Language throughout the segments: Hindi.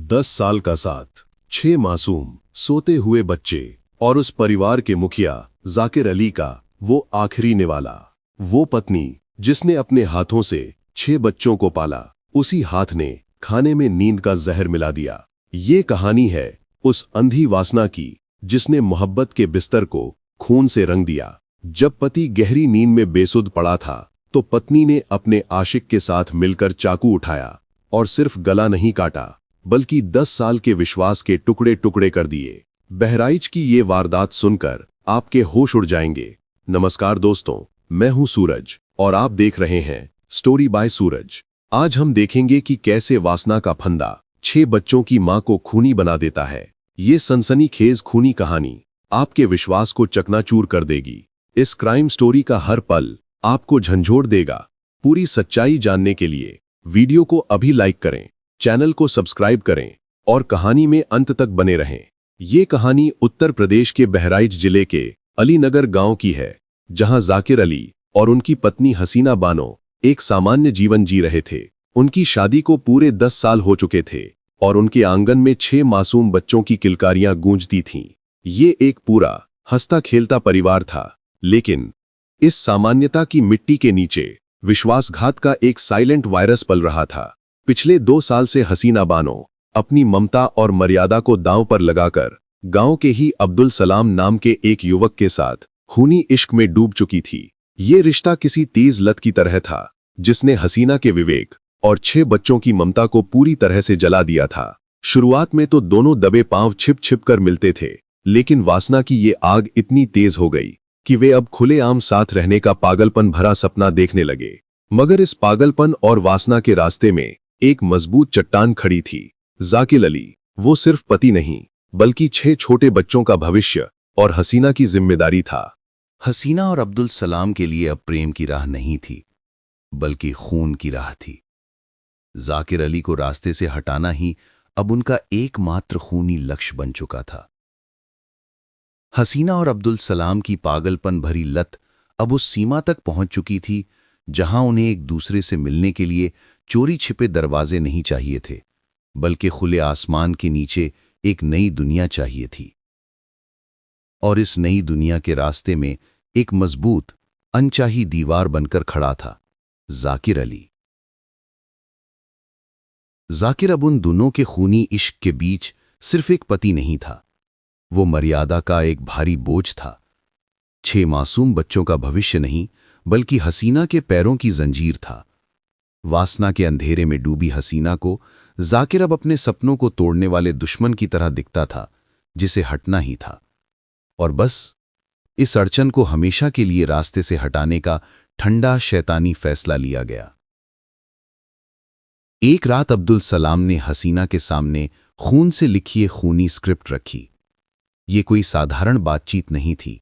10 साल का साथ, 6 मासूम सोते हुए बच्चे और उस परिवार के मुखिया जाकिर अली का वो आखिरी निवाला, वो पत्नी जिसने अपने हाथों से 6 बच्चों को पाला, उसी हाथ ने खाने में नींद का जहर मिला दिया। ये कहानी है उस अंधी वासना की जिसने मोहब्बत के बिस्तर को खून से रंग दिया। जब पति गहरी नींद में बेसुध पड़ा था तो पत्नी ने अपने आशिक के साथ मिलकर चाकू उठाया और सिर्फ गला नहीं काटा बल्कि 10 साल के विश्वास के टुकड़े टुकड़े कर दिए। बहराइच की ये वारदात सुनकर आपके होश उड़ जाएंगे। नमस्कार दोस्तों, मैं हूं सूरज और आप देख रहे हैं स्टोरी बाय सूरज। आज हम देखेंगे कि कैसे वासना का फंदा 6 बच्चों की मां को खूनी बना देता है। ये सनसनीखेज खूनी कहानी आपके विश्वास को चकनाचूर कर देगी। इस क्राइम स्टोरी का हर पल आपको झंझोड़ देगा। पूरी सच्चाई जानने के लिए वीडियो को अभी लाइक करें, चैनल को सब्सक्राइब करें और कहानी में अंत तक बने रहें। ये कहानी उत्तर प्रदेश के बहराइच जिले के अलीनगर गांव की है, जहां जाकिर अली और उनकी पत्नी हसीना बानो एक सामान्य जीवन जी रहे थे। उनकी शादी को पूरे 10 साल हो चुके थे और उनके आंगन में 6 मासूम बच्चों की किलकारियां गूंजती थीं। ये एक पूरा हंसता खेलता परिवार था, लेकिन इस सामान्यता की मिट्टी के नीचे विश्वासघात का एक साइलेंट वायरस पल रहा था। पिछले 2 साल से हसीना बानो अपनी ममता और मर्यादा को दांव पर लगाकर गांव के ही अब्दुल सलाम नाम के एक युवक के साथ खूनी इश्क में डूब चुकी थी। ये रिश्ता किसी तेज लत की तरह था जिसने हसीना के विवेक और 6 बच्चों की ममता को पूरी तरह से जला दिया था। शुरुआत में तो दोनों दबे पांव छिप छिप कर मिलते थे, लेकिन वासना की ये आग इतनी तेज हो गई कि वे अब खुलेआम साथ रहने का पागलपन भरा सपना देखने लगे। मगर इस पागलपन और वासना के रास्ते में एक मजबूत चट्टान खड़ी थी। जाकिर अली वो सिर्फ पति नहीं बल्कि 6 छोटे बच्चों का भविष्य और हसीना की जिम्मेदारी था। हसीना और अब्दुल सलाम के लिए अब प्रेम की राह नहीं थी बल्कि खून की राह थी। जाकिर अली को रास्ते से हटाना ही अब उनका एकमात्र खूनी लक्ष्य बन चुका था। हसीना और अब्दुल सलाम की पागलपन भरी लत अब उस सीमा तक पहुंच चुकी थी जहां उन्हें एक दूसरे से मिलने के लिए चोरी छिपे दरवाजे नहीं चाहिए थे, बल्कि खुले आसमान के नीचे एक नई दुनिया चाहिए थी। और इस नई दुनिया के रास्ते में एक मजबूत अनचाही दीवार बनकर खड़ा था जाकिर अली। जाकिर अब उन दोनों के खूनी इश्क के बीच सिर्फ एक पति नहीं था, वो मर्यादा का एक भारी बोझ था। 6 मासूम बच्चों का भविष्य नहीं बल्कि हसीना के पैरों की जंजीर था। वासना के अंधेरे में डूबी हसीना को जाकिर अब अपने सपनों को तोड़ने वाले दुश्मन की तरह दिखता था जिसे हटना ही था। और बस इस अड़चन को हमेशा के लिए रास्ते से हटाने का ठंडा शैतानी फैसला लिया गया। एक रात अब्दुल सलाम ने हसीना के सामने खून से लिखी खूनी स्क्रिप्ट रखी। ये कोई साधारण बातचीत नहीं थी,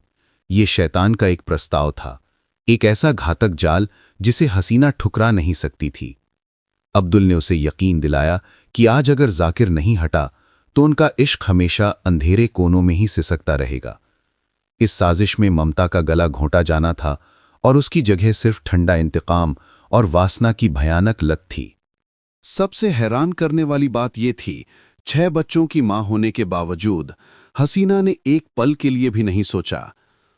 ये शैतान का एक प्रस्ताव था, एक ऐसा घातक जाल जिसे हसीना ठुकरा नहीं सकती थी। अब्दुल ने उसे यकीन दिलाया कि आज अगर जाकिर नहीं हटा तो उनका इश्क हमेशा अंधेरे कोनों में ही सिसकता रहेगा। इस साजिश में ममता का गला घोंटा जाना था और उसकी जगह सिर्फ ठंडा इंतकाम और वासना की भयानक लत थी। सबसे हैरान करने वाली बात यह थी, 6 बच्चों की मां होने के बावजूद हसीना ने एक पल के लिए भी नहीं सोचा।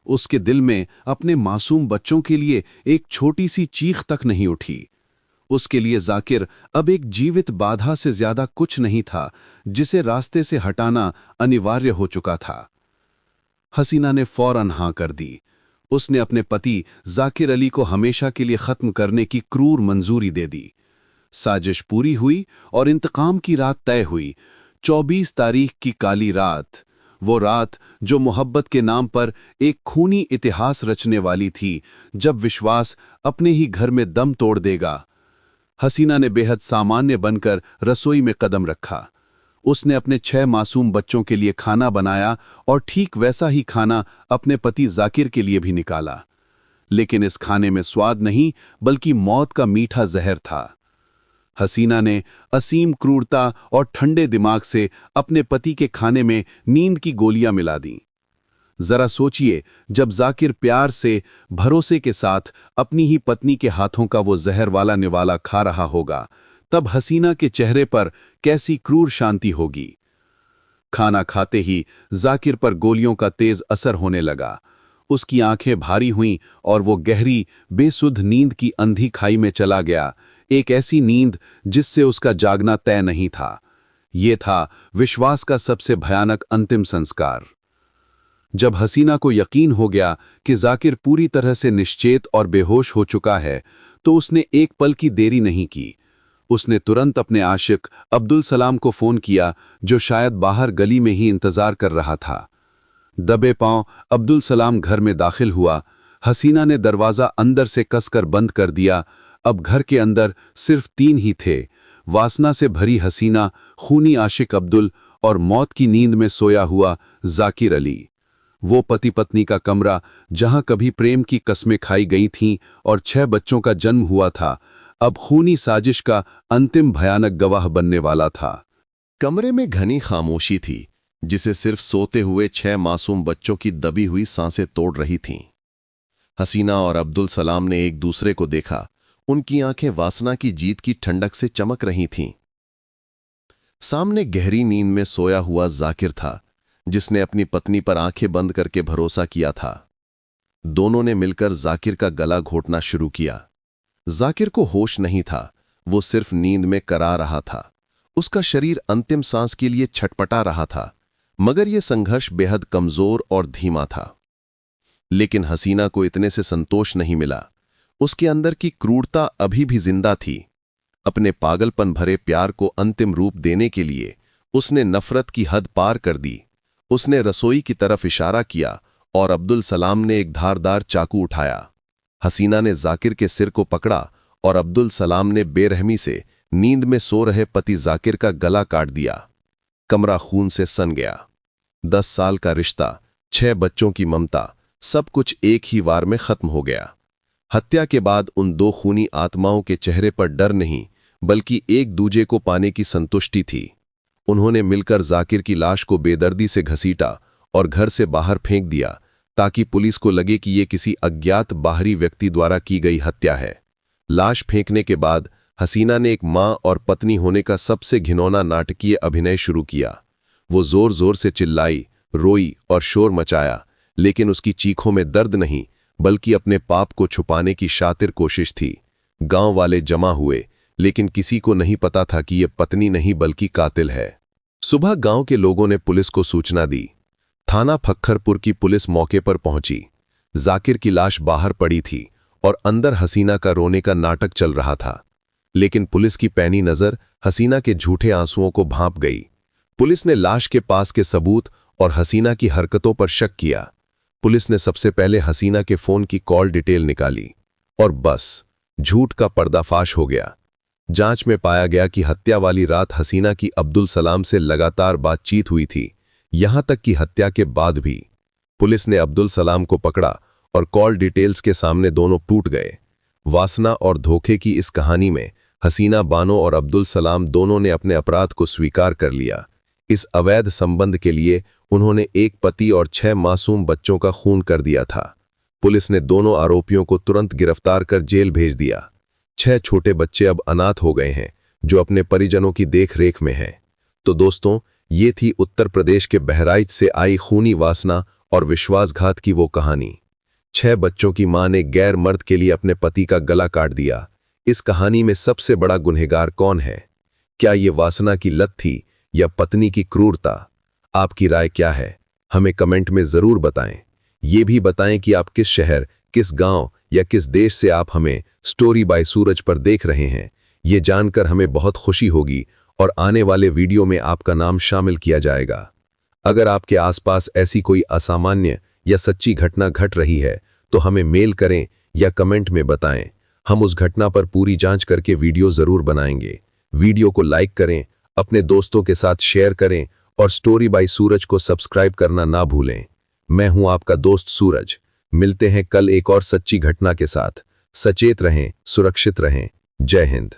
उसके दिल में अपने मासूम बच्चों के लिए एक छोटी सी चीख तक नहीं उठी। उसके लिए जाकिर अब एक जीवित बाधा से ज्यादा कुछ नहीं था जिसे रास्ते से हटाना अनिवार्य हो चुका था। हसीना ने फौरन हां कर दी। उसने अपने पति जाकिर अली को हमेशा के लिए खत्म करने की क्रूर मंजूरी दे दी। साजिश पूरी हुई और इंतकाम की रात तय हुई। 24 तारीख की काली रात, वो रात जो मोहब्बत के नाम पर एक खूनी इतिहास रचने वाली थी, जब विश्वास अपने ही घर में दम तोड़ देगा। हसीना ने बेहद सामान्य बनकर रसोई में कदम रखा। उसने अपने 6 मासूम बच्चों के लिए खाना बनाया और ठीक वैसा ही खाना अपने पति जाकिर के लिए भी निकाला। लेकिन इस खाने में स्वाद नहीं बल्कि मौत का मीठा जहर था। हसीना ने असीम क्रूरता और ठंडे दिमाग से अपने पति के खाने में नींद की गोलियां मिला दी। जरा सोचिए, जब जाकिर प्यार से, भरोसे के साथ अपनी ही पत्नी के हाथों का वो जहर वाला निवाला खा रहा होगा, तब हसीना के चेहरे पर कैसी क्रूर शांति होगी। खाना खाते ही जाकिर पर गोलियों का तेज असर होने लगा। उसकी आंखें भारी हुईं और वो गहरी बेसुध नींद की अंधी खाई में चला गया, एक ऐसी नींद जिससे उसका जागना तय नहीं था। ये था विश्वास का सबसे भयानक अंतिम संस्कार। जब हसीना को यकीन हो गया कि जाकिर पूरी तरह से निश्चेत और बेहोश हो चुका है, तो उसने एक पल की देरी नहीं की। उसने तुरंत अपने आशिक अब्दुल सलाम को फोन किया, जो शायद बाहर गली में ही इंतजार कर रहा था। दबे पांव अब्दुल सलाम घर में दाखिल हुआ। हसीना ने दरवाजा अंदर से कसकर बंद कर दिया। अब घर के अंदर सिर्फ 3 ही थे, वासना से भरी हसीना, खूनी आशिक अब्दुल और मौत की नींद में सोया हुआ जाकिर अली। वो पति पत्नी का कमरा, जहां कभी प्रेम की कस्में खाई गई थीं और 6 बच्चों का जन्म हुआ था, अब खूनी साजिश का अंतिम भयानक गवाह बनने वाला था। कमरे में घनी खामोशी थी, जिसे सिर्फ सोते हुए 6 मासूम बच्चों की दबी हुई सांसें तोड़ रही थीं। हसीना और अब्दुल सलाम ने एक दूसरे को देखा। उनकी आंखें वासना की जीत की ठंडक से चमक रही थीं। सामने गहरी नींद में सोया हुआ जाकिर था, जिसने अपनी पत्नी पर आंखें बंद करके भरोसा किया था। दोनों ने मिलकर जाकिर का गला घोटना शुरू किया। जाकिर को होश नहीं था, वो सिर्फ नींद में करा रहा था। उसका शरीर अंतिम सांस के लिए छटपटा रहा था, मगर यह संघर्ष बेहद कमजोर और धीमा था। लेकिन हसीना को इतने से संतोष नहीं मिला। उसके अंदर की क्रूरता अभी भी जिंदा थी। अपने पागलपन भरे प्यार को अंतिम रूप देने के लिए उसने नफरत की हद पार कर दी। उसने रसोई की तरफ इशारा किया और अब्दुल सलाम ने एक धारदार चाकू उठाया। हसीना ने जाकिर के सिर को पकड़ा और अब्दुल सलाम ने बेरहमी से नींद में सो रहे पति जाकिर का गला काट दिया। कमरा खून से सन गया। 10 साल का रिश्ता, 6 बच्चों की ममता, सब कुछ एक ही वार में खत्म हो गया। हत्या के बाद उन 2 खूनी आत्माओं के चेहरे पर डर नहीं, बल्कि एक दूजे को पाने की संतुष्टि थी। उन्होंने मिलकर जाकिर की लाश को बेदर्दी से घसीटा और घर से बाहर फेंक दिया, ताकि पुलिस को लगे कि ये किसी अज्ञात बाहरी व्यक्ति द्वारा की गई हत्या है। लाश फेंकने के बाद हसीना ने एक मां और पत्नी होने का सबसे घिनौना नाटकीय अभिनय शुरू किया। वो जोर जोर से चिल्लाई, रोई और शोर मचाया, लेकिन उसकी चीखों में दर्द नहीं, बल्कि अपने पाप को छुपाने की शातिर कोशिश थी। गांव वाले जमा हुए, लेकिन किसी को नहीं पता था कि यह पत्नी नहीं बल्कि कातिल है। सुबह गांव के लोगों ने पुलिस को सूचना दी। थाना फक्खरपुर की पुलिस मौके पर पहुंची। जाकिर की लाश बाहर पड़ी थी और अंदर हसीना का रोने का नाटक चल रहा था। लेकिन पुलिस की पैनी नजर हसीना के झूठे आंसुओं को भांप गई। पुलिस ने लाश के पास के सबूत और हसीना की हरकतों पर शक किया। पुलिस ने सबसे पहले हसीना के फोन की कॉल डिटेल निकाली और बस झूठ का पर्दाफाश हो गया। जांच में पाया गया कि हत्या वाली रात हसीना की अब्दुल सलाम से लगातार बातचीत हुई थी, यहां तक कि हत्या के बाद भी। पुलिस ने अब्दुल सलाम को पकड़ा और कॉल डिटेल्स के सामने दोनों टूट गए। वासना और धोखे की इस कहानी में हसीना बानो और अब्दुल सलाम दोनों ने अपने अपराध को स्वीकार कर लिया। इस अवैध संबंध के लिए उन्होंने एक पति और 6 मासूम बच्चों का खून कर दिया था। पुलिस ने दोनों आरोपियों को तुरंत गिरफ्तार कर जेल भेज दिया। 6 छोटे बच्चे अब अनाथ हो गए हैं, जो अपने परिजनों की देखरेख में हैं। तो दोस्तों, ये थी उत्तर प्रदेश के बहराइच से आई खूनी वासना और विश्वासघात की वो कहानी। 6 बच्चों की मां ने गैर मर्द के लिए अपने पति का गला काट दिया। इस कहानी में सबसे बड़ा गुनहगार कौन है? क्या ये वासना की लत थी या पत्नी की क्रूरता? आपकी राय क्या है? हमें कमेंट में जरूर बताएं। ये भी बताएं कि आप किस शहर, किस गांव या किस देश से आप हमें स्टोरी बाय सूरज पर देख रहे हैं। ये जानकर हमें बहुत खुशी होगी और आने वाले वीडियो में आपका नाम शामिल किया जाएगा। अगर आपके आसपास ऐसी कोई असामान्य या सच्ची घटना घट रही है, तो हमें मेल करें या कमेंट में बताएं। हम उस घटना पर पूरी जांच करके वीडियो जरूर बनाएंगे। वीडियो को लाइक करें, अपने दोस्तों के साथ शेयर करें और स्टोरी बाय सूरज को सब्सक्राइब करना ना भूलें। मैं हूं आपका दोस्त सूरज। मिलते हैं कल एक और सच्ची घटना के साथ। सचेत रहें, सुरक्षित रहें। जय हिंद।